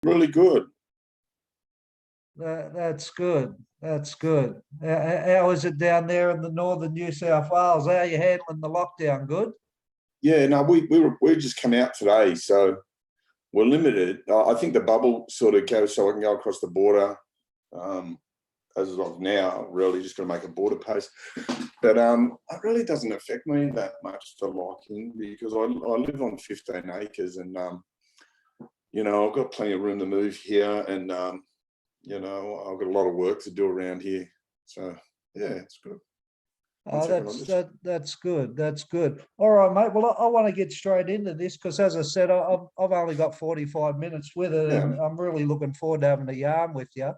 Really good. That's good. That's good. How is it down there in the northern New South Wales? How are you handling the lockdown? Good? Yeah, no, we just come out today, so we're limited. I think the bubble sort of goes so I can go across the border. As of now, really just going to make a border post, but it really doesn't affect me that much, the locking, because I live on 15 acres, and I've got plenty of room to move here, and I've got a lot of work to do around here. So yeah, it's good. That's good. That's good. All right, mate. Well, I want to get straight into this because, as I said, I've only got 45 minutes with it, Yeah. and I'm really looking forward to having a yarn with you,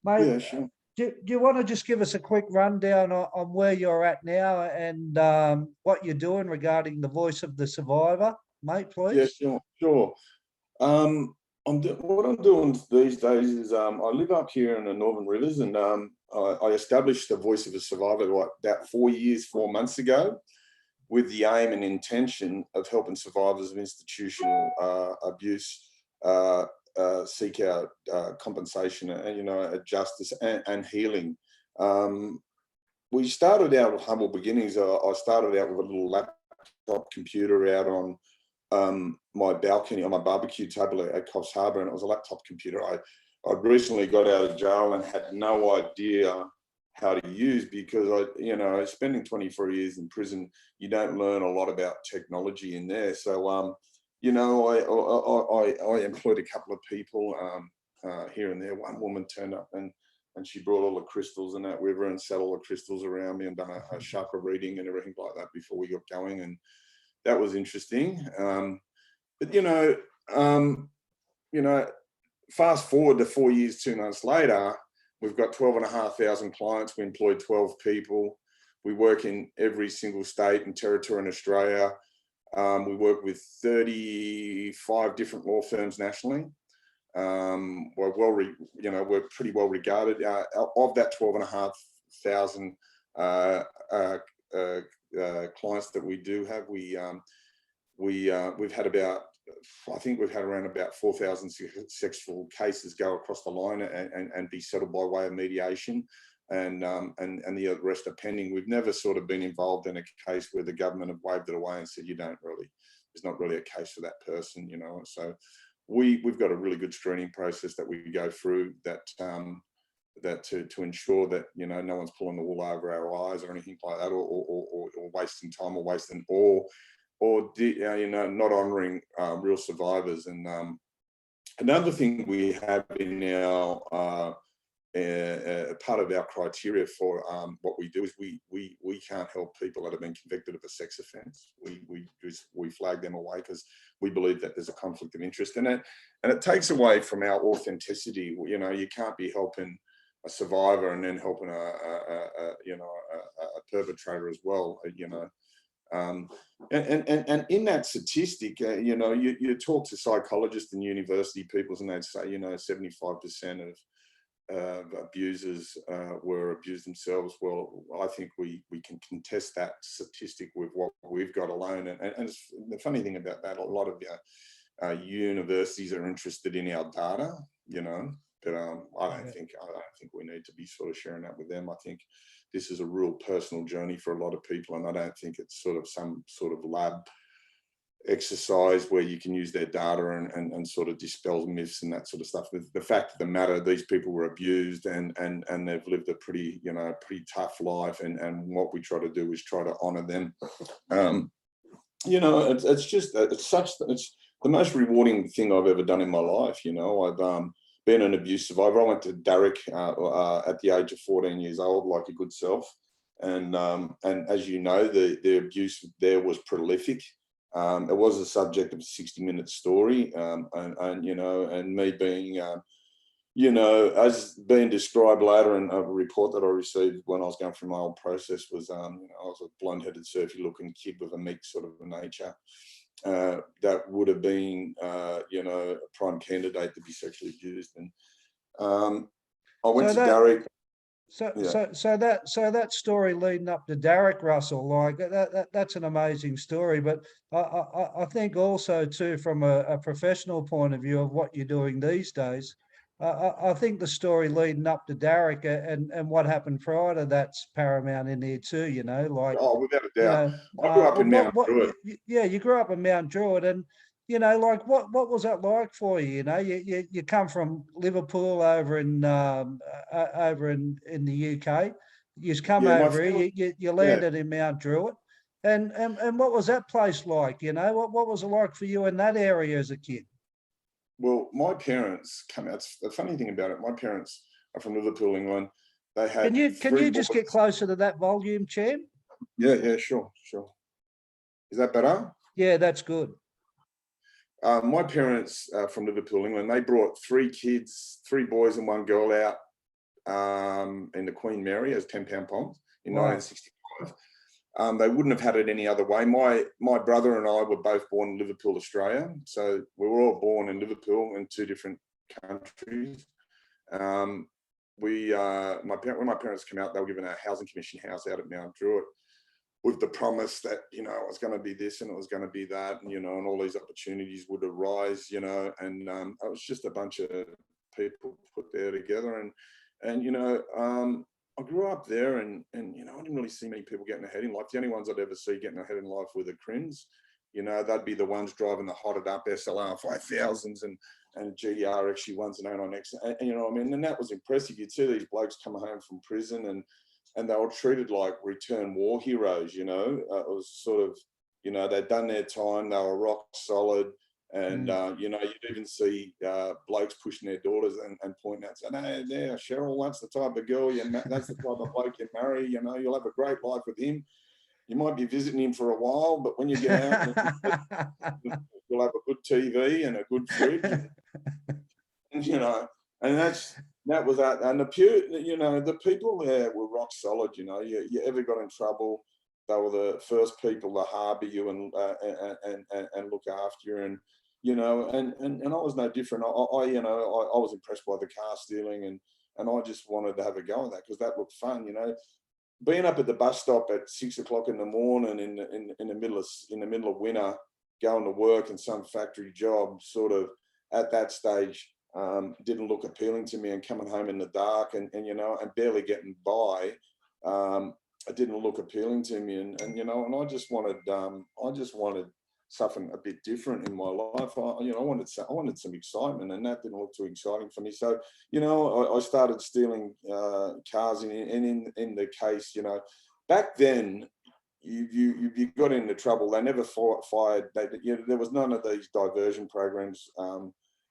mate. Yeah, sure. Do you want to just give us a quick rundown on where you're at now and what you're doing regarding the voice of the survivor, mate, please? Yeah, sure. What I'm doing these days is I live up here in the Northern Rivers, and I established the Voice of a Survivor about 4 months ago, with the aim and intention of helping survivors of institutional abuse seek out compensation and justice and healing. We started out with humble beginnings. I started out with a little laptop computer out on my balcony on my barbecue table at Coffs Harbour, and it was a laptop computer I'd recently got out of jail and had no idea how to use, because spending 24 years in prison, you don't learn a lot about technology in there. So I employed a couple of people here and there. One woman turned up and she brought all the crystals and that with her and set all the crystals around me and done a chakra reading and everything like that before we got going, and that was interesting. But fast forward to 4 years, 2 months later, we've got 12,500 clients. We employ 12 people. We work in every single state and territory in Australia. We work with 35 different law firms nationally. We're pretty well regarded. Of that 12,500 clients that we do have, we've had around about 4,000 successful cases go across the line and be settled by way of mediation, and the rest are pending. We've never sort of been involved in a case where the government have waved it away and said there's not really a case for that person, So we've got a really good screening process that we go through that to ensure that no one's pulling the wool over our eyes or anything like that, or wasting time or wasting not honouring real survivors. And another thing we have in our part of our criteria for what we do is we can't help people that have been convicted of a sex offence. We flag them away because we believe that there's a conflict of interest in it, and it takes away from our authenticity. You can't be helping a survivor and then helping a perpetrator as well. And in that statistic, you talk to psychologists and university people, and they'd say 75% of abusers were abused themselves. Well, I think we can contest that statistic with what we've got alone. And the funny thing about that, a lot of universities are interested in our data, but I don't think we need to be sort of sharing that with them. I think this is a real personal journey for a lot of people, and I don't think it's sort of some sort of lab exercise where you can use their data and sort of dispel myths and that sort of stuff. The fact of the matter, these people were abused and they've lived a pretty tough life, and what we try to do is try to honour them. It's the most rewarding thing I've ever done in my life. I've been an abuse survivor. I went to Darrick at the age of 14 years old, like a good self, and as you know, the abuse there was prolific. It was the subject of a 60-minute story, and me being, as being described later in a report that I received when I was going through my old process was, I was a blonde-headed, surfy-looking kid with a meek sort of a nature that would have been, a prime candidate to be sexually abused. And I went to Darrick. So, Yeah. so that story leading up to Derek, Russell, like that's an amazing story. But I think also too, from a professional point of view of what you're doing these days, I think the story leading up to Derek and what happened prior to that's paramount in there too. You know, like Oh, without a you doubt. know, I grew up in Mount Druitt. yeah, you grew up in Mount Druitt, and you know, like what was that like for you? You know, you come from Liverpool over in the UK. You come Yeah, my over family. here, you Yeah. landed in Mount Druitt, and what was that place like? You know, what was it like for you in that area as a kid? Well, my parents come out. The funny thing about it, my parents are from Liverpool, England. They Can had you can three you boys. just get closer to that volume, champ? Yeah, yeah, sure, sure. Is that better? Yeah, that's good. My parents from Liverpool, England. They brought three kids, three boys and one girl out in the Queen Mary as 10-pound poms in Wow. 1965. They wouldn't have had it any other way. My brother and I were both born in Liverpool, Australia. So we were all born in Liverpool in two different countries. When my parents came out, they were given a housing commission house out at Mount Druitt with the promise that, you know, it was going to be this and it was going to be that, and, you know, and all these opportunities would arise, you know, and it was just a bunch of people put there together. And you know, I grew up there and, you know, I didn't really see many people getting ahead in life. The only ones I'd ever see getting ahead in life were the Crims. You know, they'd be the ones driving the hotted up SLR 5000s and GR XU1s and 09X. And, you know what I mean? And that was impressive. You'd see these blokes come home from prison and they were treated like return war heroes, you know. It was sort of, you know, they'd done their time, they were rock solid. And, you know, you'd even see blokes pushing their daughters and pointing out, saying, hey, there, Cheryl, that's the type of girl, that's the type of bloke you marry, you know, you'll have a great life with him. You might be visiting him for a while, but when you get out, you'll have a good TV and a good fridge. And, you know, and that was that. And you know, the people there were rock solid, you know. You ever got in trouble, they were the first people to harbour you and look after you. And you know, and I was no different. You know, I was impressed by the car stealing, and I just wanted to have a go at that because that looked fun, you know. Being up at the bus stop at 6 o'clock in the morning in the middle of winter, going to work in some factory job, sort of at that stage didn't look appealing to me. And coming home in the dark and you know, and barely getting by, it didn't look appealing to me. And you know, and I just wanted something a bit different in my life. You know, I wanted some excitement, and that didn't look too exciting for me. So, you know, I started stealing cars, and in the case, you know, back then, you got into trouble. They never fired. You know, there was none of these diversion programs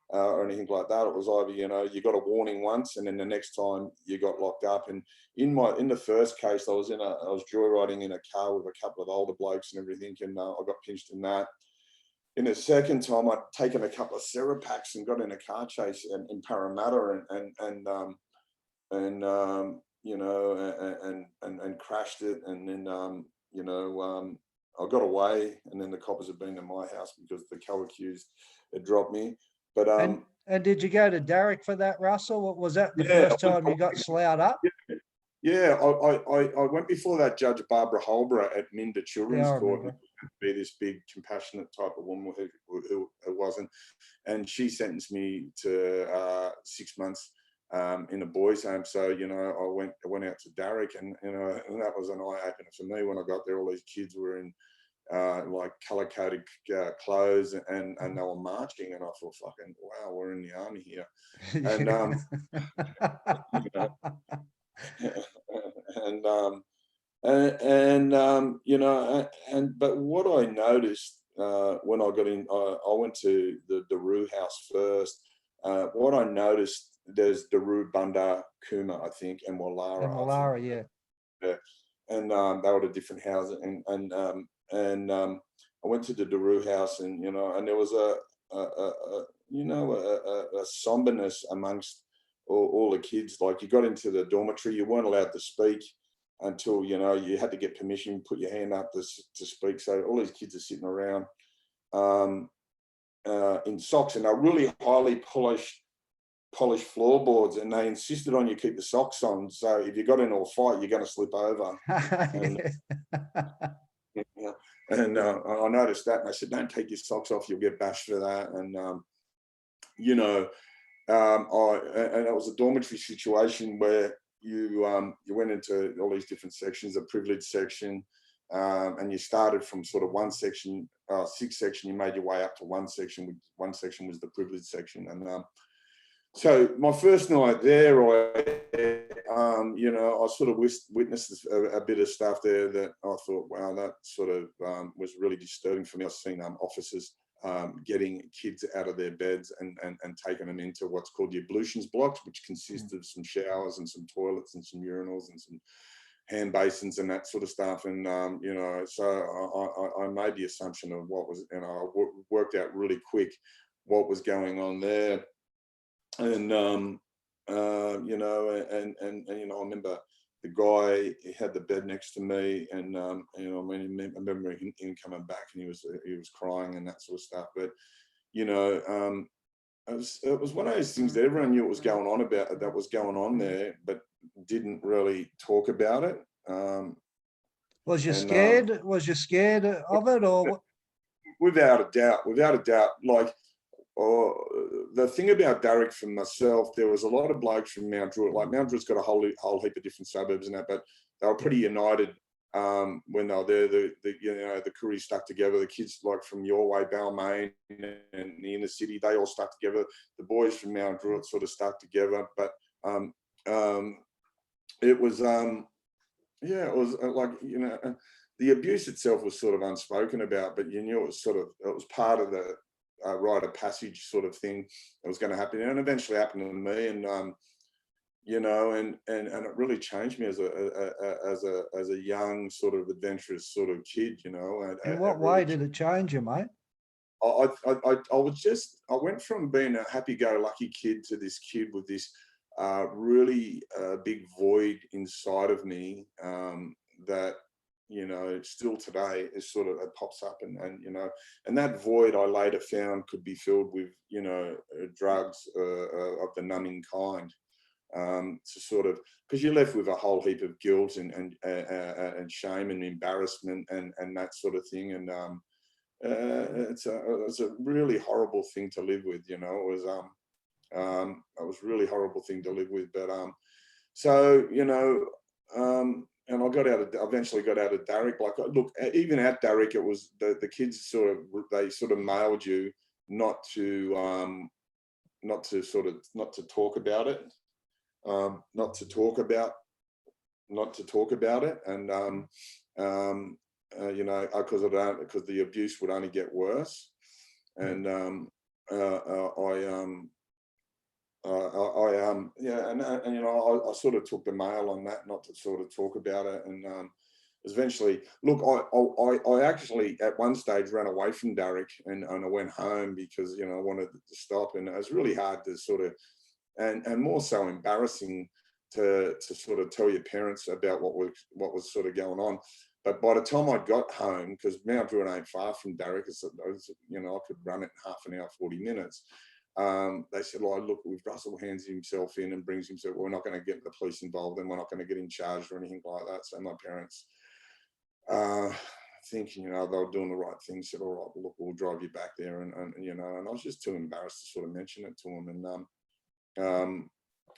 or anything like that. It was either, you know, you got a warning once, and then the next time you got locked up. And in the first case, I was joyriding in a car with a couple of older blokes and everything, and I got pinched in that. In the second time, I'd taken a couple of Serapaks and got in a car chase in Parramatta you know, and crashed it. And then, you know, I got away, and then the coppers had been to my house because the co-accused had dropped me. But and did you go to Derek for that, Russell? Was that the yeah, first time you got sloughed up? Yeah, I went before that judge, Barbara Holborough, at Minda Yeah, Children's I Court, and remember. be this big, compassionate type of woman who wasn't, and she sentenced me to 6 months in a boys' home. So you know, I went out to Derek, and you know, and that was an eye opener for me when I got there. All these kids were in like color-coded clothes, and they were marching, and I thought, fucking wow, we're in the army here. And you know, you know, but what I noticed when I got in, I went to the Daru house first. What I noticed, there's Daru, Bunda, Kuma, I think, and And Wallara, I think. Malara, yeah. Yeah. And they were at different houses, and I went to the Daru house, and you know, and there was a you know, a somberness amongst all the kids. Like, you got into the dormitory, you weren't allowed to speak until, you know, you had to get permission, put your hand up to speak. So all these kids are sitting around in socks, and they're really highly polished polished floorboards, and they insisted on you keep the socks on. So if you got into a fight, you're going to slip over. And, yeah, and I noticed that, and I said, "Don't take your socks off; you'll get bashed for that." And you know, and it was a dormitory situation where you went into all these different sections, a privileged section, and you started from sort of one section, sixth section. You made your way up to one section. One section was the privileged section, and so my first night there, you know, I sort of witnessed a bit of stuff there that I thought, wow, that sort of was really disturbing for me. I've seen officers getting kids out of their beds and taking them into what's called the ablutions blocks, which consist of some showers and some toilets and some urinals and some hand basins and that sort of stuff. And, you know, so I made the assumption of what was, and I worked out really quick what was going on there. And, you know, and, you know, I remember the guy, he had the bed next to me, and, you know, I remember him coming back, and he was crying and that sort of stuff. But, you know, it was one of those things that everyone knew what was going on about, that was going on there, but didn't really talk about it. Was you scared? Was you scared of it, or what? Without a doubt, like, the thing about Darrick, for myself, there was a lot of blokes from Mount Druitt. Like, Mount Druitt's got a whole heap of different suburbs and that, but they were pretty united when they were there. You know, the Koori stuck together. The kids like from your way, Balmain and the inner city, they all stuck together. The boys from Mount Druitt sort of stuck together. But it was yeah, it was like, you know, the abuse itself was sort of unspoken about, but you knew it was part of the rite of passage sort of thing that was going to happen, and eventually happened to me. And you know, and it really changed me as a young sort of adventurous sort of kid, you know. In what way did it change you, mate? I went from being a happy-go-lucky kid to this kid with this really big void inside of me that, you know, still today is sort of, it pops up, and you know, and that void I later found could be filled with, you know, drugs of the numbing kind, to sort of, because you're left with a whole heap of guilt and shame and embarrassment and that sort of thing. And it's a really horrible thing to live with, you know. It was really horrible thing to live with. But so, you know, and I eventually got out of Darrick. Like, look, even at Darrick, it was the kids they sort of mailed you not to talk about it, not to talk about it, and you know, because the abuse would only get worse. And yeah, and you know, I sort of took the mail on that, not to sort of talk about it. And eventually, look, I actually at one stage ran away from Darrick, and I went home because, you know, I wanted to stop, and it was really hard to sort of, and more so embarrassing to sort of tell your parents about what was sort of going on. But by the time I got home, because Mount Druitt ain't far from Darrick, you know, I could run it in half an hour, 40 minutes. They said, well, look, if Russell hands himself in and brings himself, we're not going to get the police involved, and we're not going to get him charged or anything like that. So my parents, thinking, you know, they were doing the right thing, said, all right, well, look, we'll drive you back there. And you know, and I was just too embarrassed to sort of mention it to them.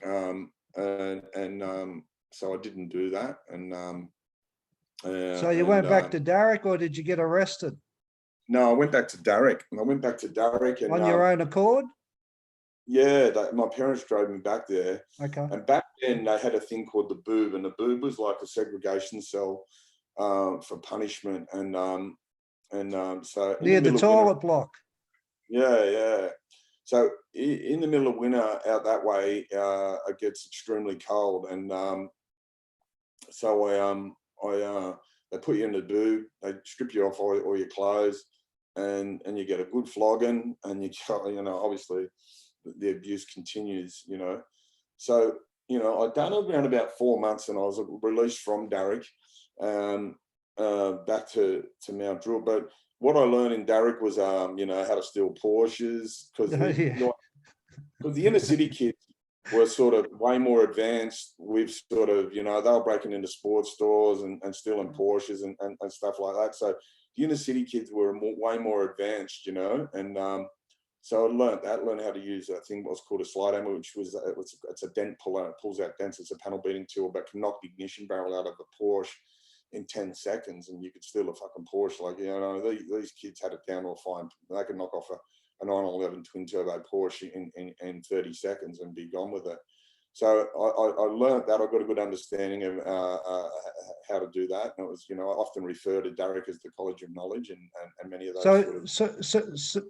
And so I didn't do that. And So you went back to Darrick, or did you get arrested? No, I went back to Darrick. And on your own accord? Yeah, my parents drove me back there. Okay. And back then they had a thing called the boob, and the boob was like a segregation cell for punishment. And so near the toilet block. Yeah. So in the middle of winter out that way, it gets extremely cold, and so they put you in the boob, they strip you off all your clothes, and you get a good flogging, and you know, obviously the abuse continues, you know. So, you know, I'd done around about 4 months, and I was released from Darrick back to Mount Druitt. But what I learned in Darrick was, you know, how to steal Porsches, because because the inner city kids were sort of way more advanced. We've sort of, they were breaking into sports stores and stealing Porsches and stuff like that. So the inner city kids were way more advanced, and so I learned how to use a thing what's called a slide hammer, which it's a dent puller. It pulls out dents. It's a panel beating tool, but can knock the ignition barrel out of a Porsche in 10 seconds, and you could steal a fucking Porsche. Like, these kids had it down to a fine. They could knock off a 911 twin turbo Porsche in 30 seconds and be gone with it. So I learned that. I got a good understanding of how to do that. And it was, I often refer to Derek as the College of Knowledge, and many of those.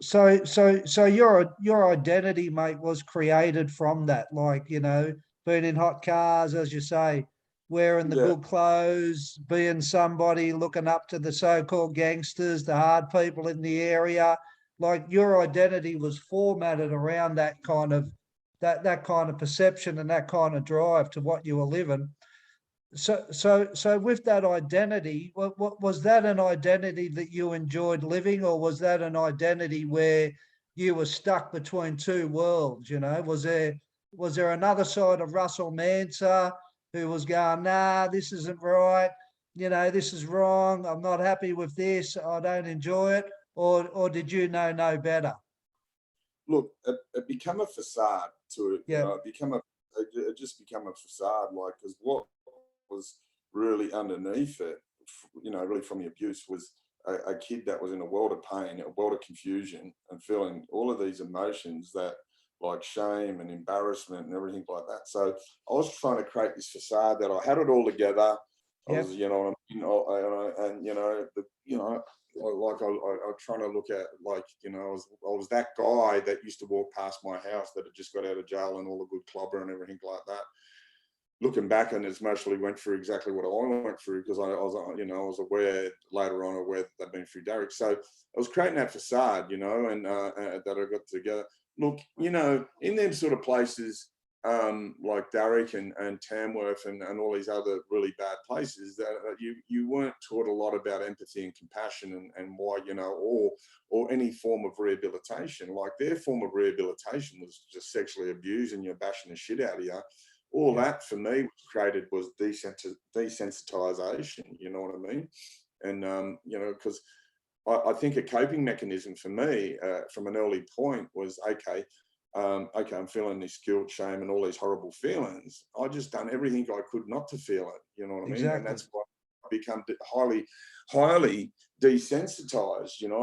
So your identity, mate, was created from that. Like, being in hot cars, as you say, wearing the good clothes, being somebody, looking up to the so-called gangsters, the hard people in the area. Like, your identity was formatted around that kind of perception and that kind of drive to what you were living. So with that identity, what was that an identity that you enjoyed living, or was that an identity where you were stuck between two worlds? Was there another side of Russell Manser who was going, nah, this isn't right, this is wrong, I'm not happy with this, I don't enjoy it, or did you know no better? Look, it became a facade to it. Yeah. It just became a facade, like, because what was really underneath it, really from the abuse, was a kid that was in a world of pain, a world of confusion, and feeling all of these emotions that, like, shame and embarrassment and everything like that. So I was trying to create this facade that I had it all together. I was, I'm trying to look at, like, I was that guy that used to walk past my house that had just got out of jail and all the good clobber and everything like that. Looking back, and it's mostly went through exactly what I went through, because I was aware later on aware that they'd been through Derek. So I was creating that facade, and that I got together. Look, in them sort of places, like Derek and Tamworth and all these other really bad places, that you weren't taught a lot about empathy and compassion and why, or any form of rehabilitation. Like, their form of rehabilitation was just sexually abusing you, bashing the shit out of you. All that for me was desensitization, you know what I mean? And, because I think a coping mechanism for me from an early point was, okay, I'm feeling this guilt, shame, and all these horrible feelings. I just done everything I could not to feel it, you know what I mean? Exactly. And that's why I become highly desensitized, and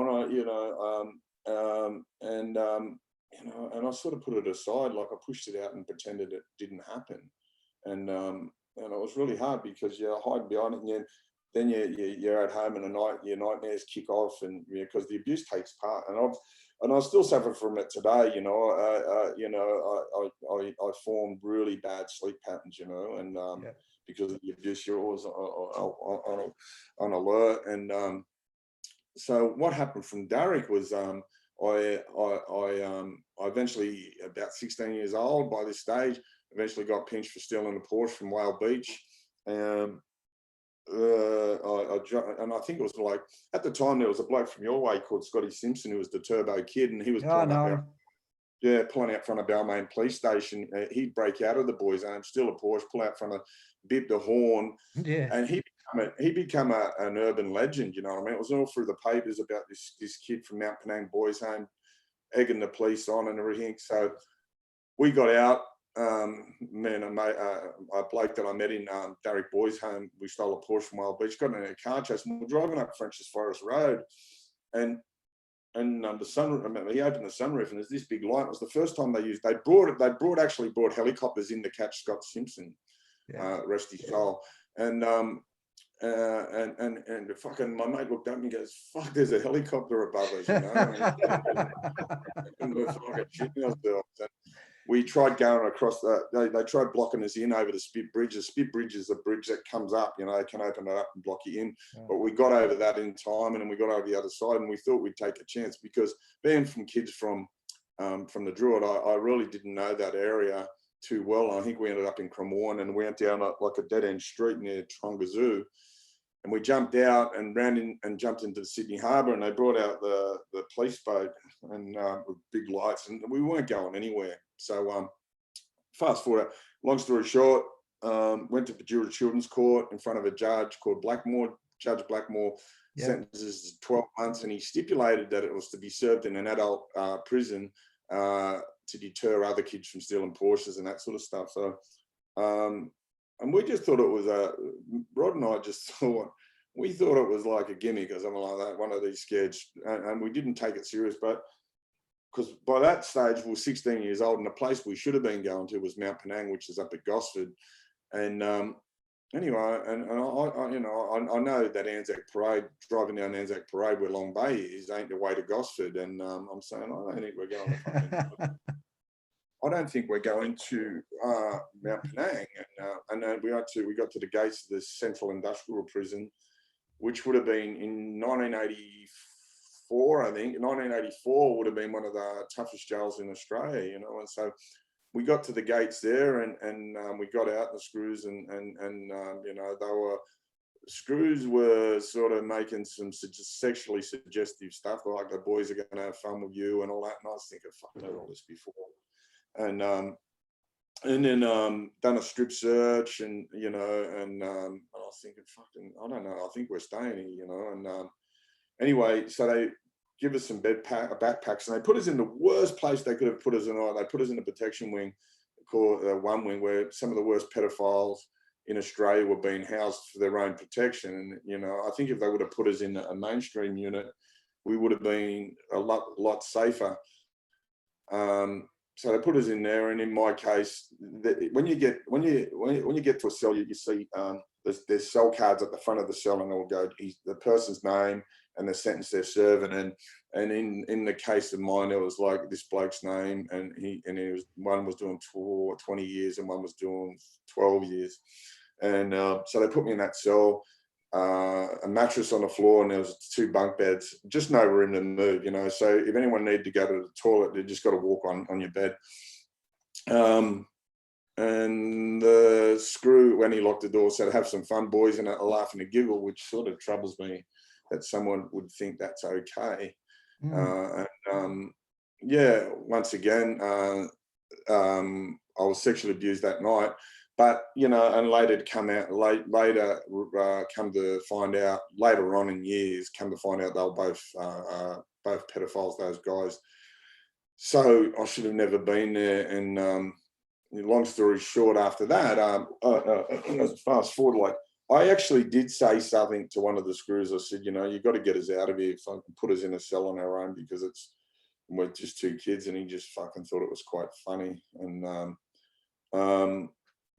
I sort of put it aside, like I pushed it out and pretended it didn't happen. And it was really hard, because you hide behind it, and then you're at home, and your nightmares kick off, and because the abuse takes part. And I still suffer from it today. I formed really bad sleep patterns, and because of the abuse, you're always on alert. And so what happened from Derek was, I eventually, about 16 years old by this stage, eventually got pinched for stealing a Porsche from Whale Beach. And I think it was, like, at the time there was a bloke from your way called Scotty Simpson, who was the Turbo Kid, and he was pulling out front of Balmain Police Station. He'd break out of the boys' home, steal a Porsche, pull out front of, bip the horn, and he become an urban legend. You know what I mean? It was all through the papers about this kid from Mount Penang boys' home egging the police on and everything. So we got out. Me and a bloke that I met in Derek Boys' home, we stole a Porsche from Whale Beach, got in a car chase, and we're driving up French's Forest Road, and the sunroof, I remember he opened the sunroof, and there's this big light. It was the first time they actually brought helicopters in to catch Scott Simpson, rest his soul. And fucking my mate looked at me and goes, fuck, there's a helicopter above us, and we're fucking shitting ourselves. And we tried going across they tried blocking us in over the Spit Bridge. The Spit Bridge is a bridge that comes up, they can open it up and block you in. But we got over that in time, and then we got over the other side, and we thought we'd take a chance, because being from kids from the Druid, I really didn't know that area too well. And I think we ended up in Cremorne, and we went down like a dead-end street near Tronga Zoo. And we jumped out and ran in and jumped into the Sydney Harbour, and they brought out the police boat and with big lights, and we weren't going anywhere. So fast forward, long story short, went to Padura Children's Court in front of a judge called Blackmore. Judge Blackmore sentences 12 months, and he stipulated that it was to be served in an adult prison to deter other kids from stealing Porsches and that sort of stuff. So, and we just thought it was Rod and I just thought, we thought it was like a gimmick or something like that, one of these sketches, and we didn't take it serious. But because by that stage we were 16 years old, and the place we should have been going to was Mount Penang, which is up at Gosford. And anyway, and I know that Anzac Parade, driving down Anzac Parade where Long Bay is, ain't the way to Gosford. And I'm saying, I don't think we're going to fucking, I don't think we're going to Mount Penang. And then we got to the gates of the Central Industrial Prison, which would have been in 1984, I think. 1984 would have been one of the toughest jails in Australia, you know. And so we got to the gates there, and we got out the screws, and you know, screws were sort of making some sexually suggestive stuff, like the boys are going to have fun with you and all that. And I was thinking, fuck, I've heard all this before. And then done a strip search, and you know, and I was thinking, fucking, I don't know, I think we're staying here, you know. And anyway, so they give us some backpacks, and they put us in the worst place they could have put us in. They put us in a protection wing, called one wing, where some of the worst pedophiles in Australia were being housed for their own protection. And you know, I think if they would have put us in a mainstream unit, we would have been a lot safer. So they put us in there, and in my case, when you get to a cell, you see there's cell cards at the front of the cell, and it'll go the person's name and the sentence they're serving. And in the case of mine, it was like this bloke's name, and one was doing 20 years and one was doing 12 years. And so they put me in that cell, a mattress on the floor, and there was 2 bunk beds, just no room to move, you know. So if anyone needed to go to the toilet, they just got to walk on your bed. And the screw, when he locked the door, said, "Have some fun, boys," and a laugh and a giggle, which sort of troubles me that someone would think that's okay. Yeah, once again, I was sexually abused that night. But you know, and later come to find out later on in years, come to find out they were both pedophiles, those guys. So I should have never been there. And long story short, after that, fast forward, like I actually did say something to one of the screws. I said, you know, you got to get us out of here, if I can put us in a cell on our own, because we're just 2 kids. And he just fucking thought it was quite funny. And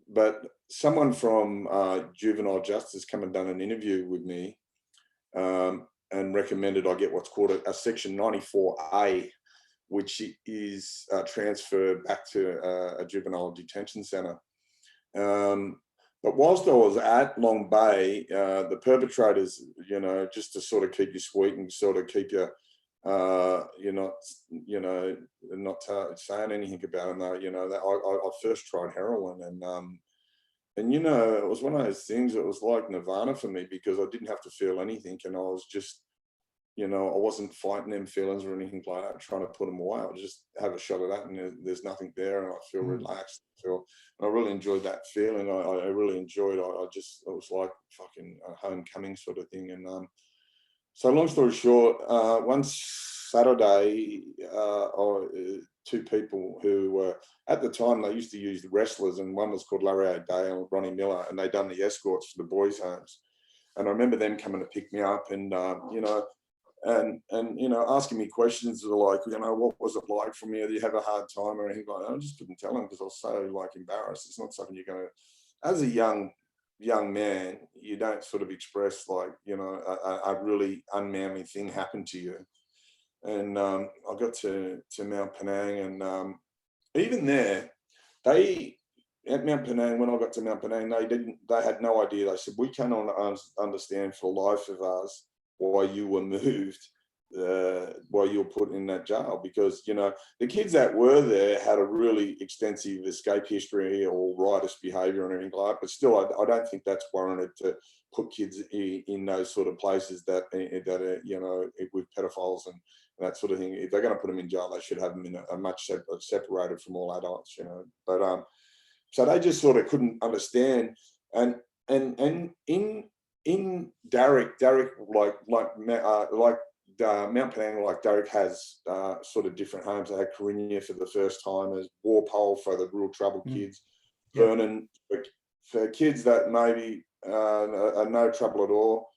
but someone from Juvenile Justice come and done an interview with me, and recommended I get what's called a Section 94A, which is transferred back to a juvenile detention centre. But whilst I was at Long Bay, the perpetrators, you know, just to sort of keep you sweet and sort of keep you, you're not saying anything about them, though, you know, that I first tried heroin, and you know, it was one of those things. It was like nirvana for me, because I didn't have to feel anything, and I was just, you know, I wasn't fighting them feelings or anything like that, trying to put them away. I just have a shot of that, and there's nothing there, and I feel relaxed. I really enjoyed that feeling. I really enjoyed it. It was like fucking a homecoming sort of thing. And so long story short, one Saturday, 2 people who were, at the time, they used to use the wrestlers, and one was called Larry O'Day and Ronnie Miller, and they done the escorts for the boys' homes. And I remember them coming to pick me up, and you know, and you know, asking me questions like, you know, what was it like for me? Do you have a hard time or anything like that? I just couldn't tell them, because I was so like embarrassed. It's not something you're going to, as a young man, you don't sort of express, like, you know, a really unmanly thing happened to you. And I got to Mount Penang, and even there, at Mount Penang, when I got to Mount Penang, they had no idea. They said, "We cannot understand for the life of us why you were moved while you were put in that jail, because, you know, the kids that were there had a really extensive escape history or riotous behaviour and everything like that. But still, I don't think that's warranted to put kids in those sort of places that are, you know, with pedophiles and that sort of thing. If they're going to put them in jail, they should have them in a much separated from all adults, you know. But so they just sort of couldn't understand. And in Darrick, like Mount Penang, like Darrick has sort of different homes. They had Corinna for the first timers, Warpole for the real troubled kids, Vernon for kids that maybe are no trouble at all,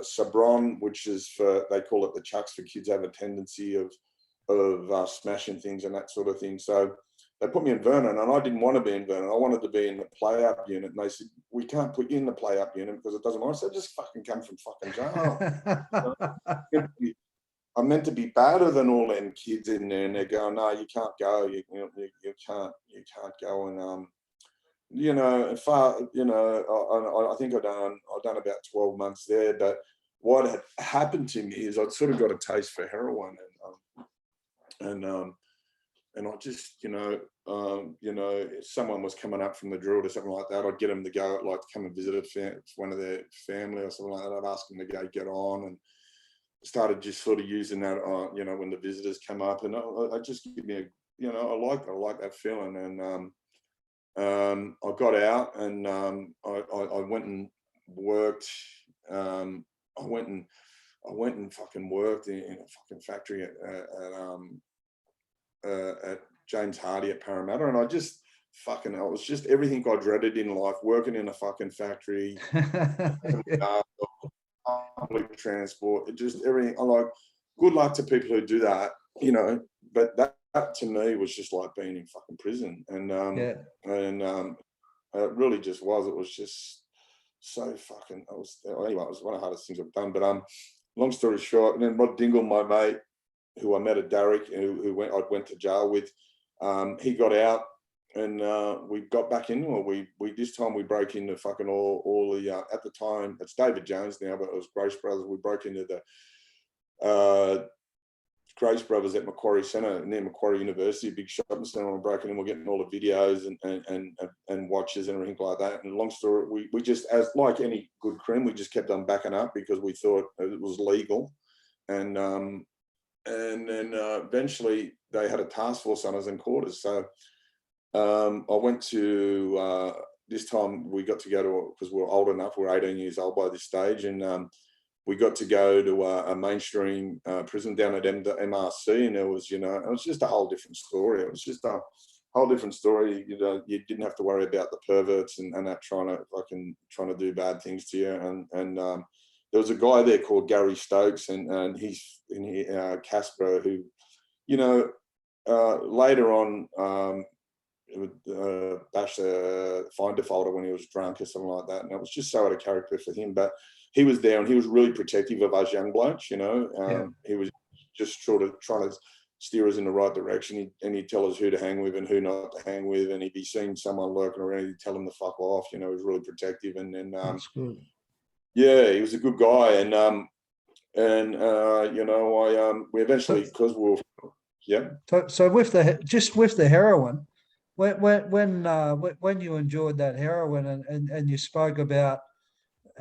Sabron, which is for, they call it the chucks, for kids have a tendency of smashing things and that sort of thing. So they put me in Vernon, and I didn't want to be in Vernon. I wanted to be in the play-up unit, and they said, we can't put you in the play-up unit because it doesn't matter. I said, just fucking come from fucking jail. I'm meant to be better than all them kids in there, and they're going, no, you can't go. You can't go. And you know, I think I've done about 12 months there. But what had happened to me is I'd sort of got a taste for heroin, and I just, if someone was coming up from the drill or something like that, I'd get them to go, like to come and visit one of their family or something like that. I'd ask them to get on, and started just sort of using that, when the visitors come up, and I just give me I like that feeling. And I got out, and I went and worked. I went and fucking worked in a fucking factory at James Hardy at Parramatta, and I was just everything I dreaded in life: working in a fucking factory, public transport, just everything. I'm like, good luck to people who do that, but that to me was just like being in fucking prison. And it really just was. It was just so fucking. It was one of the hardest things I've done. But long story short, and then Rod Dingle, my mate, who I met at Darrick, I went to jail with, he got out, and we got back into it. We this time we broke into fucking all the at the time it's David Jones now, but it was Grace Brothers. We broke into the Grace Brothers at Macquarie Centre near Macquarie University, big shopping centre. We broke in, and we're getting all the videos and watches and everything like that. And long story, we just, as like any good crime, we just kept on backing up because we thought it was legal. And then eventually they had a task force on us in quarters. So I went to, this time we got to go to, because we were old enough, we were 18 years old by this stage, and we got to go to a mainstream prison down at MRC, and it was just a whole different story. It was just a whole different story. You didn't have to worry about the perverts and that trying to do bad things to you. And there was a guy there called Gary Stokes, and he's in Casper, who, later on, bash a fine defaulter when he was drunk or something like that. And it was just so out of character for him. But he was there, and he was really protective of us young blokes, He was just sort of trying to steer us in the right direction. And he'd tell us who to hang with and who not to hang with. And if he seen someone lurking around, he'd tell him to fuck off. He was really protective. And then, that's good. Yeah, he was a good guy. And we eventually, because we were, yeah. So with the heroin, when you enjoyed that heroin, and you spoke about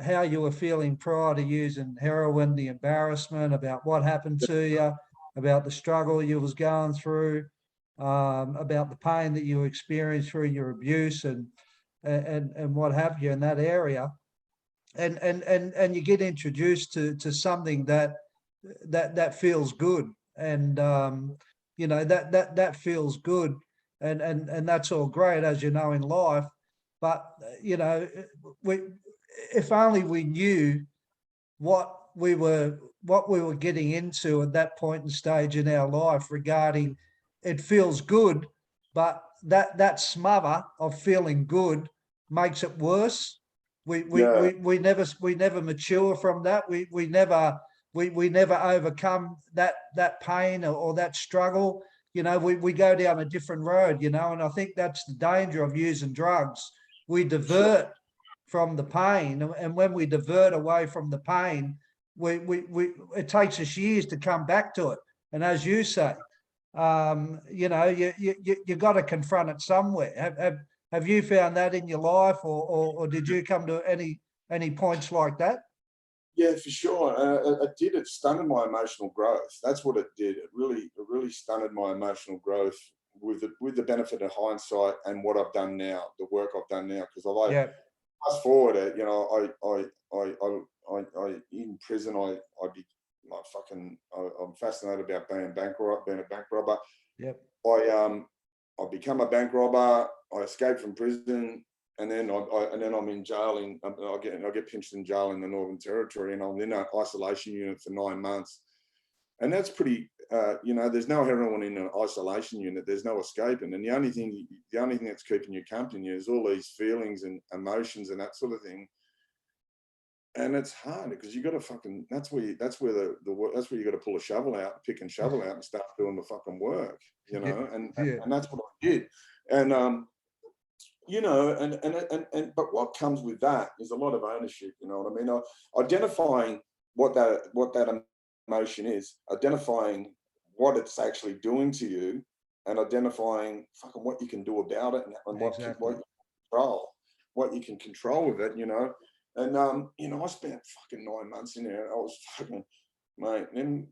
how you were feeling prior to using heroin, the embarrassment about what happened to you, about the struggle you was going through, about the pain that you experienced through your abuse and what have you in that area, and you get introduced to something that feels good, and that feels good, and that's all great, as you know, in life. But if only we knew what we were getting into at that point and stage in our life regarding it feels good, but that smother of feeling good makes it worse. We never mature from that. We never overcome that pain or that struggle. We go down a different road, and I think that's the danger of using drugs. We divert from the pain, and when we divert away from the pain, it takes us years to come back to it. And as you say, you know, you got to confront it somewhere. Have you found that in your life, or did you come to any points like that? Yeah, for sure. It did. It stunted my emotional growth. That's what it did. It really stunted my emotional growth with the benefit of hindsight and what I've done now, the work I've done now. Because although Yeah, fast forward it, you know, I in prison, I'm fascinated about being a bank robber. yep. I become a bank robber. I escape from prison, and then I'm in jail. I get pinched in jail in the Northern Territory, and I'm in an isolation unit for 9 months. And that's pretty. You know, there's no heroin in an isolation unit. There's no escaping, and the only thing that's keeping you company is all these feelings and emotions and that sort of thing. And it's hard because you got to fucking. That's where you got to pull a shovel out, pick and shovel out, and start doing the fucking work. You know, and that's what I did. And you know, but what comes with that is a lot of ownership. You know what I mean? Identifying what that emotion is, identifying what it's actually doing to you, and identifying fucking what you can do about it, and what you can control with it. You know. And you know, I spent fucking 9 months in there. I was fucking, mate. Them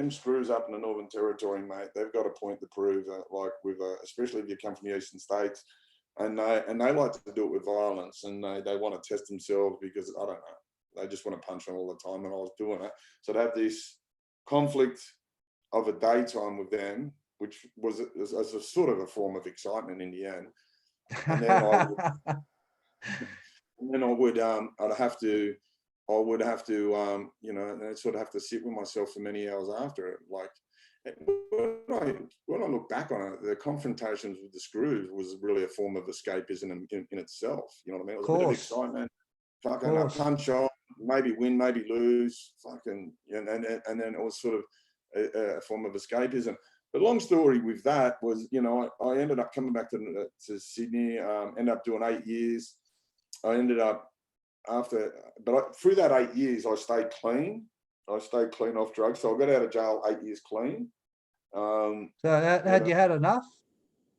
screws up in the Northern Territory, mate. They've got a point to prove. Like especially if you come from the eastern states, and they like to do it with violence, and they want to test themselves because I don't know. They just want to punch them all the time, and I was doing it. So to have this conflict of a daytime with them, which was as a sort of a form of excitement in the end, and then and then I'd have to, you know, and I'd sort of have to sit with myself for many hours after it. Like when I look back on it, the confrontations with the screws was really a form of escapism in itself. You know what I mean? It was a bit of excitement, fucking a punch on, maybe win, maybe lose, fucking, and then it was sort of a form of escapism. But long story with that was, you know, I ended up coming back to Sydney, ended up doing 8 years. I ended up through that 8 years, I stayed clean. I stayed clean off drugs. So I got out of jail 8 years clean. So had you had enough?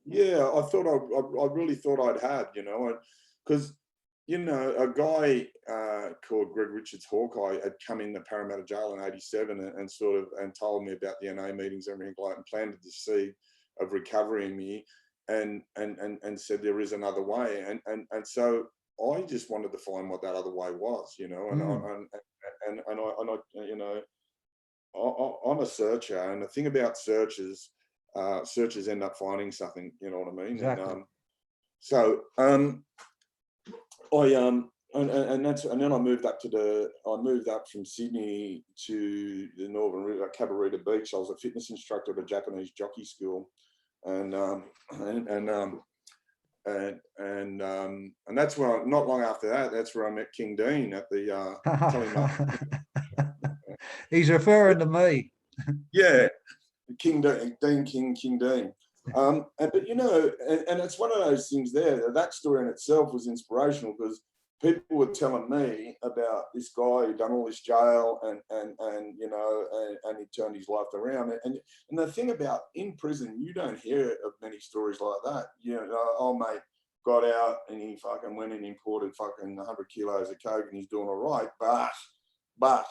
Yeah, I really thought I'd had, you know, because, you know, a guy called Greg Richards Hawkeye had come in the Parramatta jail in '87 and told me about the NA meetings and everything like that, and planted the seed of recovery in me, and said there is another way, and so I just wanted to find what that other way was, you know, I you know, I'm a searcher, and the thing about searchers end up finding something, you know what I mean? Exactly. And then I moved up from Sydney to the Northern Cabarita Beach. I was a fitness instructor at a Japanese jockey school, and that's where not long after that, that's where I met King Dean at the He's referring to me. Yeah, King Dean. But you know, and it's one of those things there. That story in itself was inspirational because people were telling me about this guy who done all this jail and you know, and he turned his life around. And the thing about in prison, you don't hear of many stories like that. You know, oh mate got out and he fucking went and imported fucking 100 kilos of coke and he's doing all right, but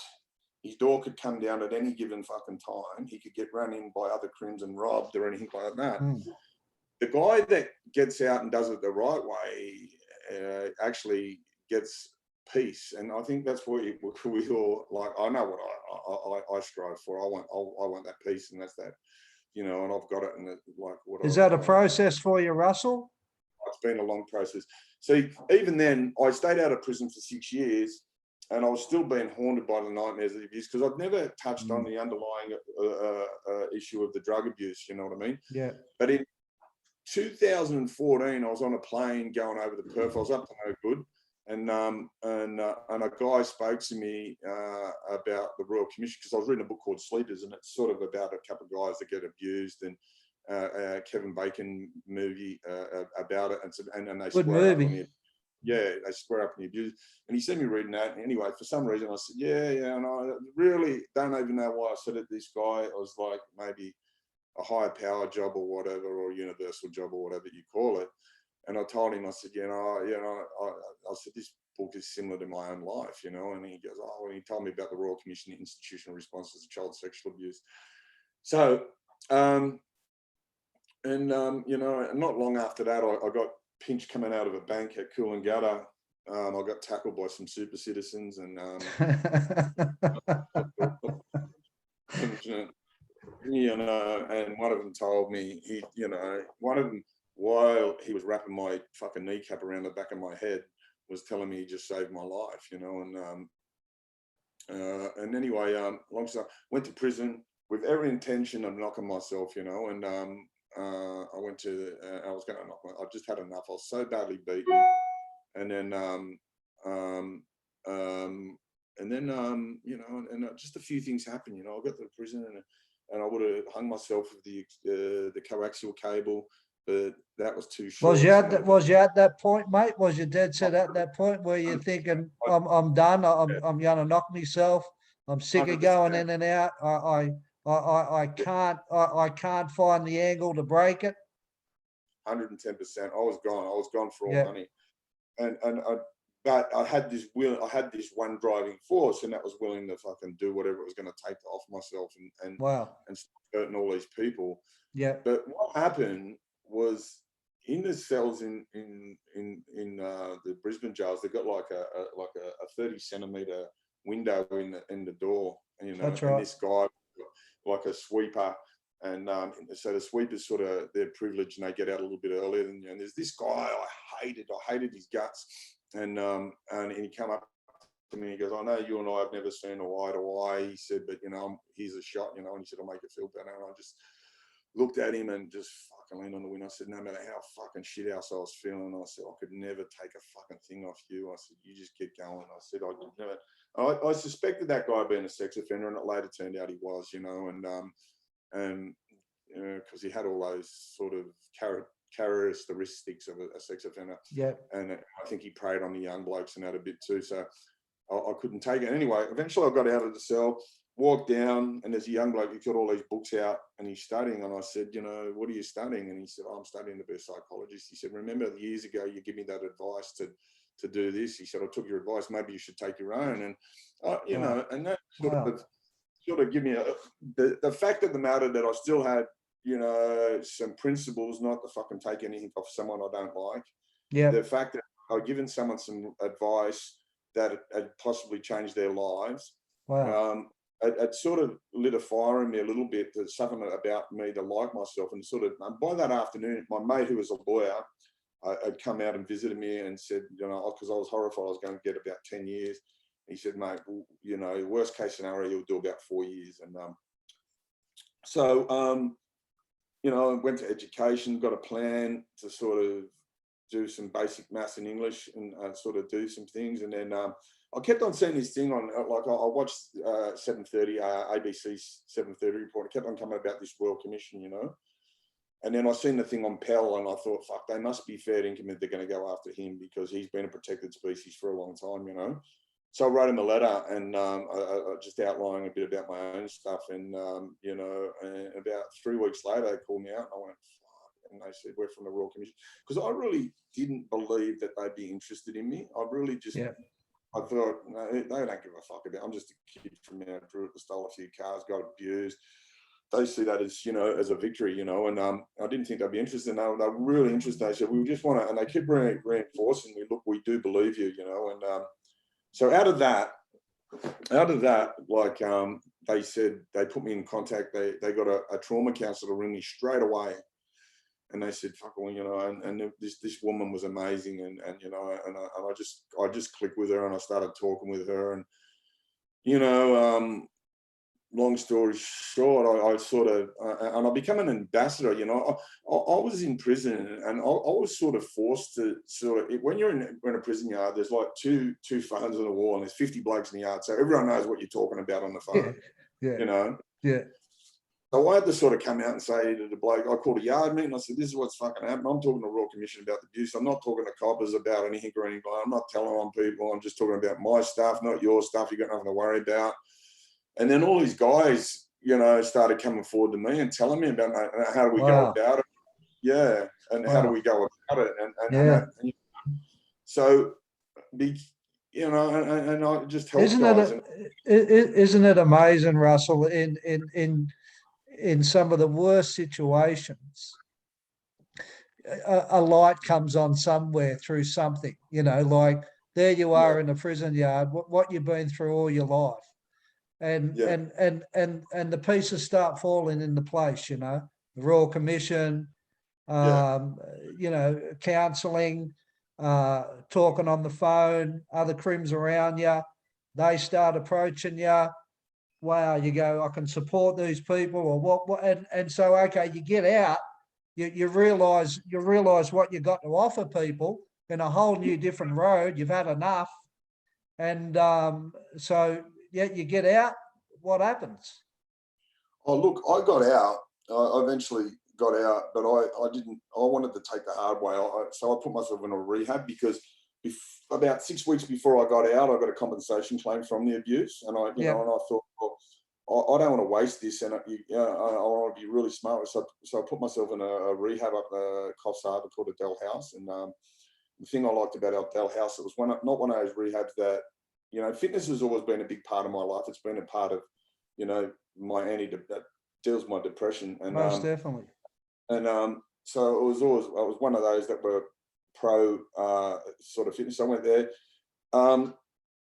his door could come down at any given fucking time. He could get run in by other crims and robbed or anything like that. The guy that gets out and does it the right way actually gets peace, and I think that's what we all like. I know what I strive for. I want that peace, and that's that, you know. And I've got it. And like, what is that a process for you, Russell? It's been a long process. See, even then, I stayed out of prison for 6 years. And I was still being haunted by the nightmares of the abuse because I'd never touched on the underlying issue of the drug abuse. You know what I mean? Yeah. But in 2014, I was on a plane going over to Perth. I was up to no good, and a guy spoke to me about the Royal Commission because I was reading a book called Sleepers, and it's sort of about a couple of guys that get abused, and Kevin Bacon movie about it, and they good movie. yeah, they square up and abuse. And he sent me reading that. And anyway, for some reason I said, yeah. And I really don't even know why I said it. This guy, I was like, maybe a higher power job or whatever, or a universal job or whatever you call it. And I told him, I said, I said, this book is similar to my own life, and he goes, oh, and he told me about the Royal Commission Institutional Responses to Child Sexual Abuse. So, and not long after that, I got pinched coming out of a bank at Coolangatta. I got tackled by some super citizens and, and one of them told me, one of them, while he was wrapping my fucking kneecap around the back of my head, was telling me he just saved my life, and anyway, long story, went to prison with every intention of knocking myself, and I went to, I was going to knock I just had enough. I was so badly beaten. And then, just a few things happened, I got to the prison and I would have hung myself with the coaxial cable, but that was too short. Was you at that point, mate? Was you dead set at that point where you're thinking, I'm done, I'm going to knock myself, I'm sick 100%. Of going in and out, I can't find the angle to break it? 110%. I was gone for all money. But I had this one driving force, and that was willing to fucking do whatever it was going to take to off myself and start hurting all these people. Yeah. But what happened was, in the cells in the Brisbane jails, they've got like a 30-centimeter window in the door, That's right. And this guy, like a sweeper. And so the sweepers sort of, they're privileged and they get out a little bit earlier than you. And there's this guy I hated his guts. And he came up to me and he goes, I know you and I have never seen eye to eye. He said, but here's a shot, and he said, I'll make it feel better. And I just looked at him and just fucking leaned on the window. I said, no matter how fucking shit house I was feeling, I said, I could never take a fucking thing off you. I said, you just get going. I said, I could never. I suspected that guy being a sex offender, and it later turned out he was, and because he had all those sort of characteristics of a sex offender. Yeah. And I think he preyed on the young blokes and that a bit too. So I couldn't take it. Anyway, eventually I got out of the cell, walked down, and there's a young bloke, he's got all these books out and he's studying. And I said, what are you studying? And he said, I'm studying to be a psychologist. He said, remember years ago you gave me that advice to do this? He said, I took your advice, maybe you should take your own. And, and that sort of give me the fact of the matter that I still had, some principles, not to fucking take anything off someone I don't like. Yeah. The fact that I've given someone some advice that had possibly changed their lives. Wow. It sort of lit a fire in me a little bit, to something about me to like myself. And sort of, by that afternoon, my mate, who was a lawyer, had come out and visited me and said, because I was horrified I was going to get about 10 years. He said, mate, worst case scenario, you'll do about 4 years. And I went to education, got a plan to sort of do some basic maths and English and sort of do some things. And then I kept on seeing this thing on, I watched 7:30, ABC's 7:30 report. It kept on coming about this Royal Commission, And then I seen the thing on Pell and I thought, fuck, they must be fair income if they're going to go after him, because he's been a protected species for a long time, So I wrote him a letter and I just outlining a bit about my own stuff. And, and about 3 weeks later, they called me out and I went, fuck. And they said, we're from the Royal Commission. Because I really didn't believe that they'd be interested in me. I really just, I thought, no, they don't give a fuck about it. I'm just a kid from Druitt that stole a few cars, got abused. They see that as, as a victory, and I didn't think they'd be interested. And they were really interested. They said, we just want to, and they kept reinforcing me, look, we do believe you, and, so out of that, like they said, they put me in contact. They got a trauma counsellor to ring me straight away, and they said, "Fuck, well, and this woman was amazing, and I just clicked with her, and I started talking with her, and long story short, I sort of, and I became an ambassador, I was in prison and I was sort of forced to when you're in a prison yard, there's like two phones on the wall and there's 50 blokes in the yard. So everyone knows what you're talking about on the phone, Yeah. So I had to sort of come out and say to the bloke, I called a yard meeting. I said, this is what's fucking happened. I'm talking to the Royal Commission about the abuse. I'm not talking to coppers about anything or anything. I'm not telling on people. I'm just talking about my stuff, not your stuff. You got nothing to worry about. And then all these guys, you know, started coming forward to me and telling me about how do we go about it. Yeah. And how do we go about it? And so, you know, and I just help guys. Isn't it amazing, Russell, in some of the worst situations, a light comes on somewhere through something, you know, like there you are in a prison yard, what you've been through all your life. And the pieces start falling into place, you know, the Royal Commission, you know, counselling, talking on the phone, other crims around you, they start approaching you. Wow, you go, I can support these people, or what and so okay, you get out, you realize what you got to offer people in a whole new different road. You've had enough. And so you get out, what happens? Oh, look, I got out. I eventually got out, but I didn't. I wanted to take the hard way. So I put myself in a rehab because about 6 weeks before I got out, I got a compensation claim from the abuse, and I thought, well, I don't want to waste this, and I want to be really smart. So I put myself in a rehab up Coffs Harbour called Adele House, and the thing I liked about Adele House, it was not one of those rehabs that, you know, fitness has always been a big part of my life. It's been a part of, you know, my that deals with my depression, and most definitely. And so I was one of those that were pro sort of fitness. I went there.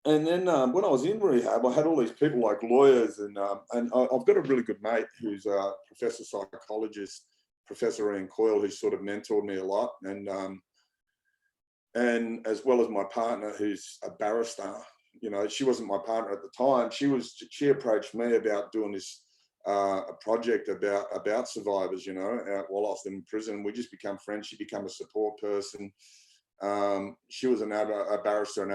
And then when I was in rehab, I had all these people like lawyers, and I've got a really good mate who's a professor psychologist, Professor Ian Coyle, who sort of mentored me a lot, and as well as my partner, who's a barrister. You know, she wasn't my partner at the time. She approached me about doing this a project about survivors. You know, while I was in prison, we just become friends. She became a support person. She was a barrister and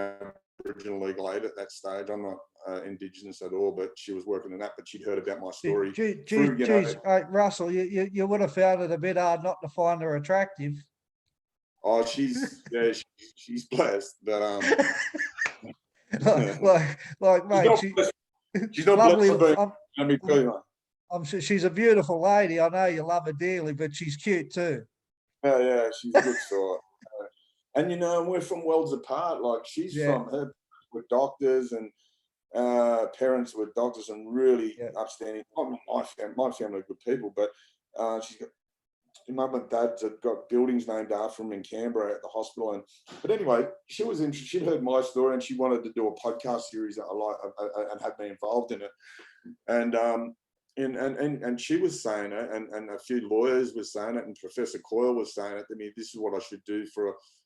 Aboriginal legal aid at that stage. I'm not Indigenous at all, but she was working in that. But she'd heard about my story. Russell, you would have found it a bit hard not to find her attractive. Oh, she's blessed, but like mate, she's not lovely. blessed. Let me tell you. I'm sure she's a beautiful lady. I know you love her dearly, but she's cute too. Yeah, she's a good sort. And you know, we're from worlds apart. Like she's from her with doctors, and parents were doctors and really upstanding. My family are good people, but she's got mum and dad have got buildings named after them in Canberra at the hospital. But anyway, she was interested. She'd heard my story, and she wanted to do a podcast series that I like and had me involved in it. And she was saying it, and a few lawyers were saying it, and Professor Coyle was saying it to me. This is what I should do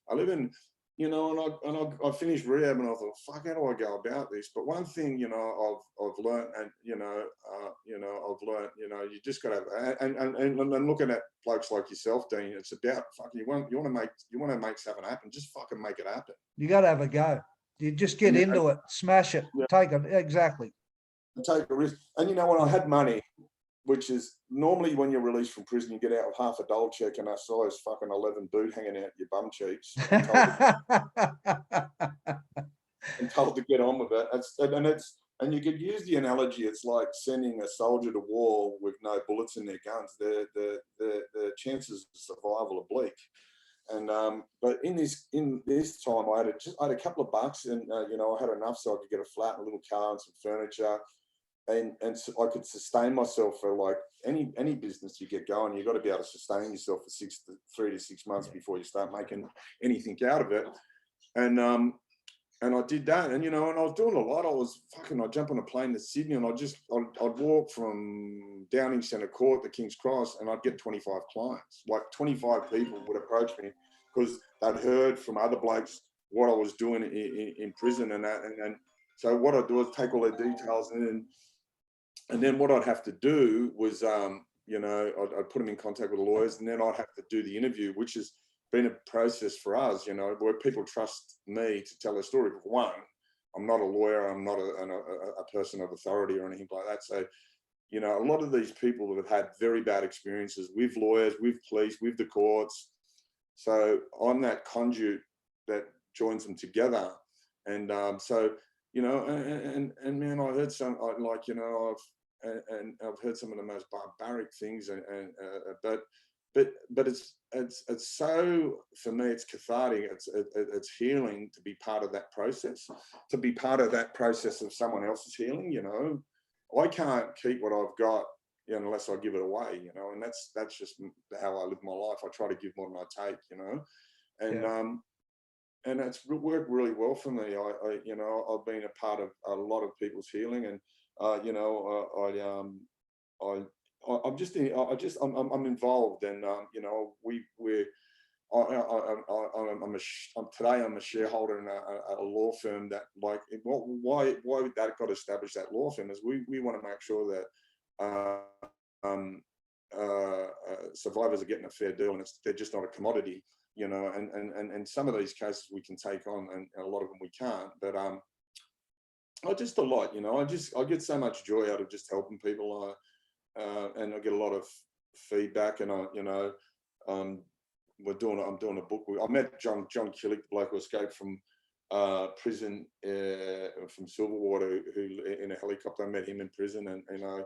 I live in, you know, and I finished rehab, and I thought, fuck, how do I go about this? But one thing, you know, I've learned, and I've learned, you know, you just got to, and looking at blokes like yourself, Dean, it's about fucking, you want to make something happen, just fucking make it happen. You got to have a go. You just get into it, smash it, take it, exactly. Take a risk. And you know, when I had money, which is normally when you're released from prison, you get out with half a dole check and a size fucking 11 boot hanging out your bum cheeks, and told to get on with it. And you could use the analogy. It's like sending a soldier to war with no bullets in their guns. The chances of survival are bleak. And but in this time, I had a couple of bucks, and you know, I had enough so I could get a flat and a little car and some furniture. And so I could sustain myself for like any business you get going. You've got to be able to sustain yourself for 3 to 6 months before you start making anything out of it. And I did that, and you know, and I was doing a lot. I'd jump on a plane to Sydney, and I'd walk from Downing Centre Court to King's Cross, and I'd get 25 clients. Like 25 people would approach me because they'd heard from other blokes what I was doing in prison and that. And so what I'd do is take all their details, and then what I'd have to do was, you know, I'd put them in contact with the lawyers, and then I'd have to do the interview, which has been a process for us, you know, where people trust me to tell their story. For one, I'm not a lawyer, I'm not a person of authority or anything like that. So you know, a lot of these people have had very bad experiences with lawyers, with police, with the courts. So I'm that conduit that joins them together. And so, you know, and man, I heard some, like, you know, I've heard some of the most barbaric things, but it's so, for me, it's cathartic. It's healing to be part of that process, to be part of that process of someone else's healing. You know, I can't keep what I've got, you know, unless I give it away. You know, and that's just how I live my life. I try to give more than I take. You know, and it's worked really well for me. I you know, I've been a part of a lot of people's healing, and you know, I'm involved, and you know, today I'm a shareholder in a law firm that, like, why that got established, that law firm, is we want to make sure that survivors are getting a fair deal, and they're just not a commodity, you know. And some of these cases we can take on, and a lot of them we can't. But I just delight, you know. I get so much joy out of just helping people, and I get a lot of feedback, and you know, I'm doing a book. I met John Killick, the bloke who escaped from prison from Silverwater, who in a helicopter. I met him in prison, and you know,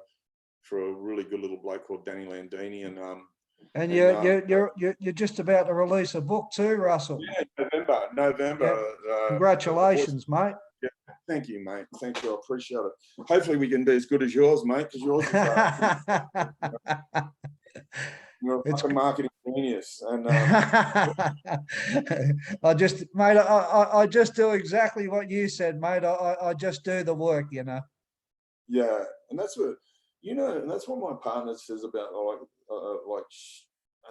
for a really good little bloke called Danny Landini, and you're just about to release a book too, Russell. Yeah, November. Yeah. Congratulations, mate. Yeah, thank you, mate. Thank you. I appreciate it. Hopefully we can be as good as yours, mate, because yours is you're a fucking marketing genius. And I just, mate, I just do exactly what you said, mate. I just do the work, you know. Yeah, and that's what, you know, and that's what my partner says about like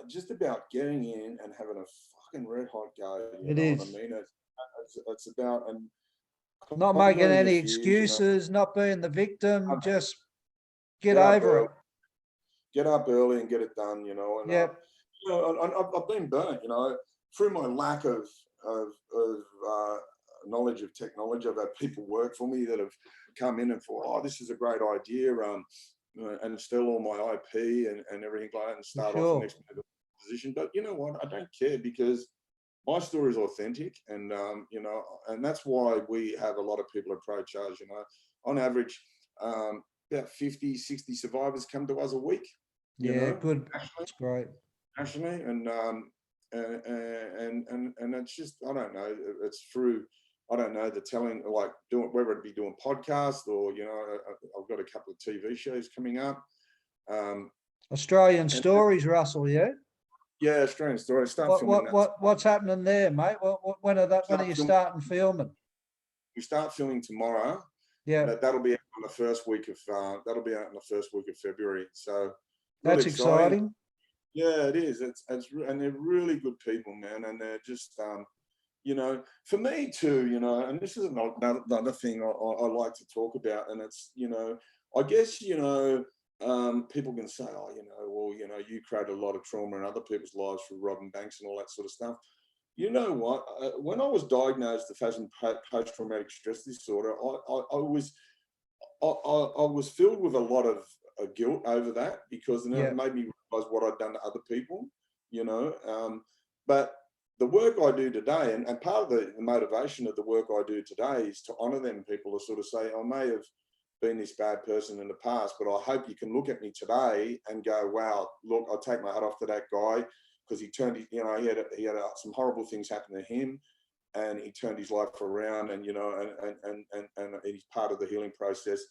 just about getting in and having a fucking red hot go. You know what I mean? It's about, and not making any excuses, you know, not being the victim, just get over it. Get up early and get it done, you know. And you know, I've been burnt, you know, through my lack of knowledge of technology. I've had people work for me that have come in and thought, oh, this is a great idea, and steal all my IP and everything like that, and start off the next position. But you know what? I don't care, because my story is authentic, and you know, and that's why we have a lot of people approach us. You know, on average, about 50, 60 survivors come to us a week. Yeah, you know? Good. That's great. Nationally, and it's just, I don't know. It's through, I don't know, the telling, like doing, whether it be doing podcasts or, you know, I've got a couple of TV shows coming up. Australian Stories, Russell. Yeah. Yeah, Australian Stories. What's happening there, mate? When are you starting filming? We start filming tomorrow. Yeah, that'll be out in the first week of February. So that's exciting. Yeah, it is. And they're really good people, man. And they're just, you know, for me too, you know, and this is another thing I like to talk about. And it's, you know, I guess, you know, people can say, oh, you know, well, you know, you created a lot of trauma in other people's lives through robbing banks and all that sort of stuff. You know what? When I was diagnosed with having post-traumatic stress disorder, I was filled with a lot of guilt over that, because it made me realize what I'd done to other people, you know. But the work I do today, and part of the motivation of the work I do today, is to honor them people, to sort of say, I may have been this bad person in the past, but I hope you can look at me today and go, wow, look, I take my hat off to that guy, because he turned, you know, he had some horrible things happen to him, and he turned his life around, and, you know, and he's part of the healing process.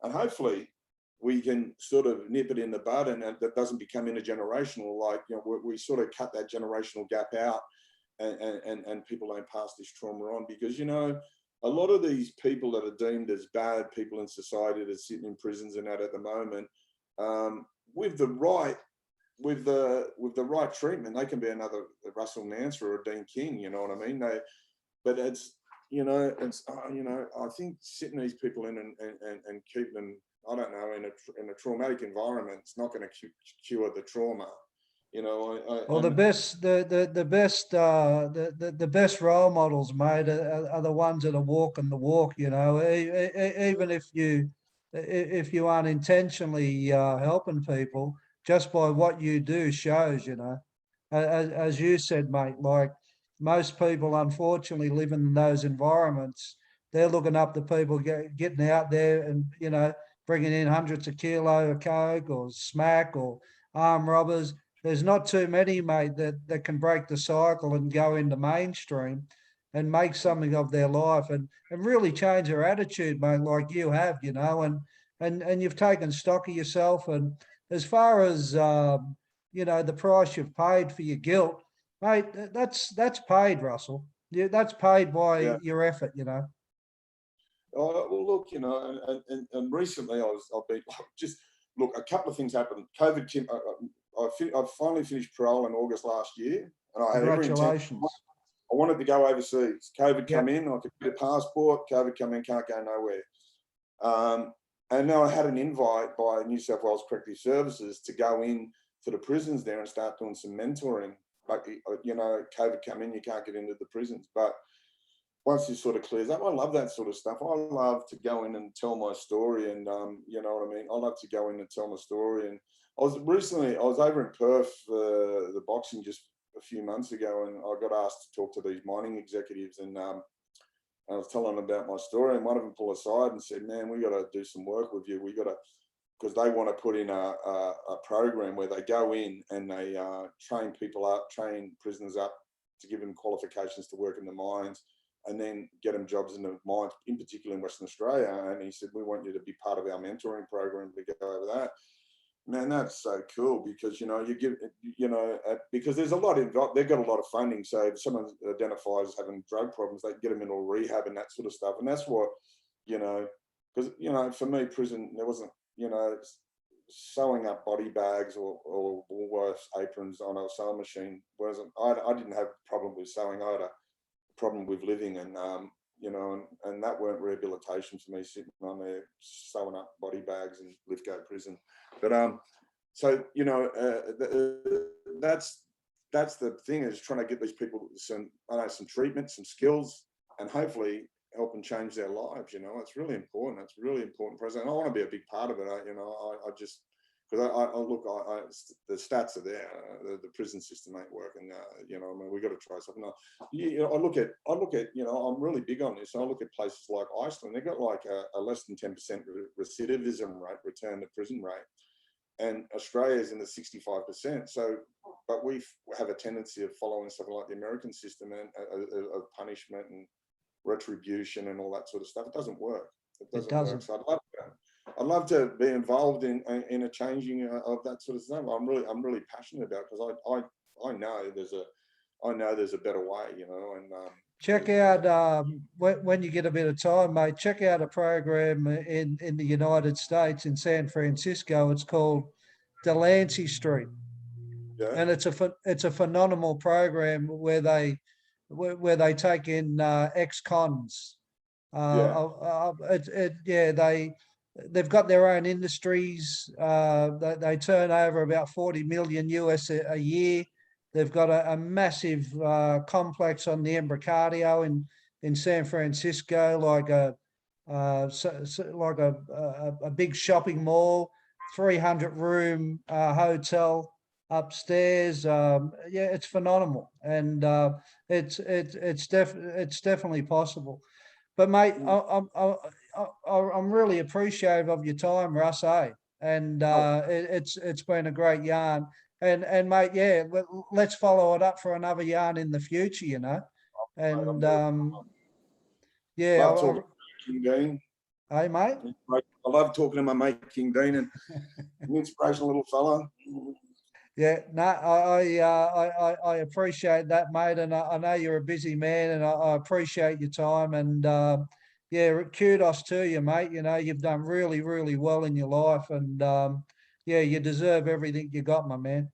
And hopefully we can sort of nip it in the bud, and that doesn't become intergenerational. Like, you know, we sort of cut that generational gap out, and people don't pass this trauma on, because, you know, a lot of these people that are deemed as bad people in society that are sitting in prisons and that at the moment, with the right treatment, they can be another Russell Manser or Dean King. You know what I mean? But it's, you know, you know, I think sitting these people in and keeping them, I don't know, in a traumatic environment, it's not going to cure the trauma. You know, well, the best role models, mate, are the ones that are walking the walk. You know, even if you if you aren't intentionally helping people, just by what you do shows, you know. As you said, mate, like most people unfortunately live in those environments. They're looking up to people getting out there and, you know, bringing in hundreds of kilo of coke or smack or armed robbers. There's not too many, mate, that can break the cycle and go into mainstream and make something of their life and really change their attitude, mate, like you have, you know, and you've taken stock of yourself. And as far as you know, the price you've paid for your guilt, mate, that's paid, Russell. Yeah, that's paid by Yeah. your effort, you know. Oh, well, look, you know, and recently I've been just look. A couple of things happened. COVID. I finally finished parole in August last year, and I had every intention. Congratulations. I wanted to go overseas. COVID Yep. come in. I could get a passport. COVID come in. Can't go nowhere. And now I had an invite by New South Wales Corrective Services to go in to the prisons there and start doing some mentoring. But you know, COVID come in. You can't get into the prisons, but once this sort of clears up, I love that sort of stuff. I love to go in and tell my story, and you know what I mean. I love to go in and tell my story. And I was over in Perth, the boxing just a few months ago, and I got asked to talk to these mining executives, and I was telling them about my story, and one of them pulled aside and said, "Man, we got to do some work with you. We got to." Because they want to put in a program where they go in and they train people up, train prisoners up to give them qualifications to work in the mines, and then get them jobs in the mines, in particular in Western Australia. And he said, "We want you to be part of our mentoring program to go over that." Man, that's so cool, because you know, you give, you know, because there's a lot involved. They've got a lot of funding, so if someone identifies as having drug problems, they get them into rehab and that sort of stuff. And that's what, you know, because you know, for me, prison, there wasn't, you know, sewing up body bags or Woolworths aprons on a sewing machine wasn't. I didn't have a problem with sewing. I had a problem with living, and you know, and that weren't rehabilitation for me, sitting on there sewing up body bags in Lithgow prison. But so you know, that's the thing, is trying to get these people some, I know, some treatment, some skills, and hopefully help and change their lives. You know, it's really important. It's really important, President. I want to be a big part of it. You know, I just, because I look, the stats are there. The prison system ain't working. You know, I mean, we got to try something. You know, I look at, you know, I'm really big on this. I look at places like Iceland. They've got like a less than 10% recidivism rate, return to prison rate, and Australia is in the 65%. So, but we have a tendency of following something like the American system and of punishment and retribution and all that sort of stuff. It doesn't work. It doesn't work. So I'd love to be involved in a changing of that sort of stuff. I'm really passionate about it, because I know there's a better way, you know. And check out when you get a bit of time, mate. Check out a program in the United States, in San Francisco. It's called Delancey Street, yeah, and it's a phenomenal program where they take in ex-cons. They've got their own industries. They turn over about 40 million US a year. They've got a massive complex on the Embarcadero in San Francisco, like a big shopping mall, 300-room hotel upstairs. Yeah, it's phenomenal, and it's definitely possible. But mate, I'm really appreciative of your time, Russ. And it's been a great yarn. And mate, yeah, let's follow it up for another yarn in the future, you know. And yeah, love talking to King Dean. Hey, mate. I love talking to my mate King Dean, and an inspirational little fella. Yeah, no, I appreciate that, mate, and I know you're a busy man, and I appreciate your time, and yeah, kudos to you, mate. You know, you've done really, really well in your life, and yeah, you deserve everything you got, my man.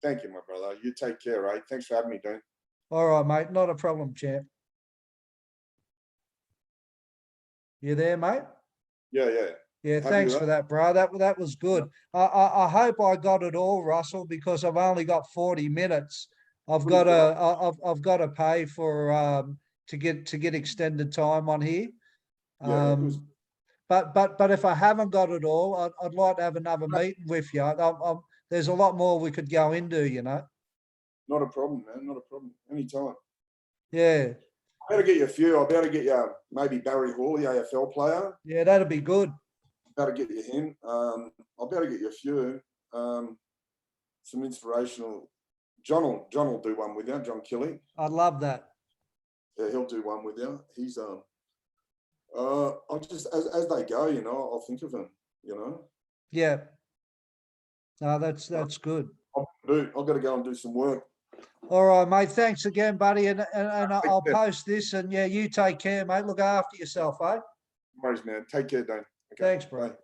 Thank you, my brother. You take care, right? Thanks for having me, Dean. All right, mate, not a problem, champ. You there, mate? Yeah. Yeah, thanks for that, bro. That was good. I hope I got it all, Russell, because I've only got 40 minutes. I've got to pay for to get extended time on here. Yeah, But if I haven't got it all, I'd like to have another meeting with you. There's a lot more we could go into, you know. Not a problem, man. Not a problem. Anytime. Yeah, I better get you a few. I better get you maybe Barry Hall, the AFL player. yeah, that'd be good. Better get you him. I'll better get you a few. Some inspirational. John will do one with you. John Kelly. I'd love that. Yeah, he'll do one with you. He's I'll just as they go, you know, I'll think of him. You know. Yeah. No, that's good. I've got to go and do some work. All right, mate. Thanks again, buddy. And I'll care. post this. And yeah, you take care, mate. Look after yourself, eh? No worries, man. Take care, Dane. Okay, Thanks, bro. bye.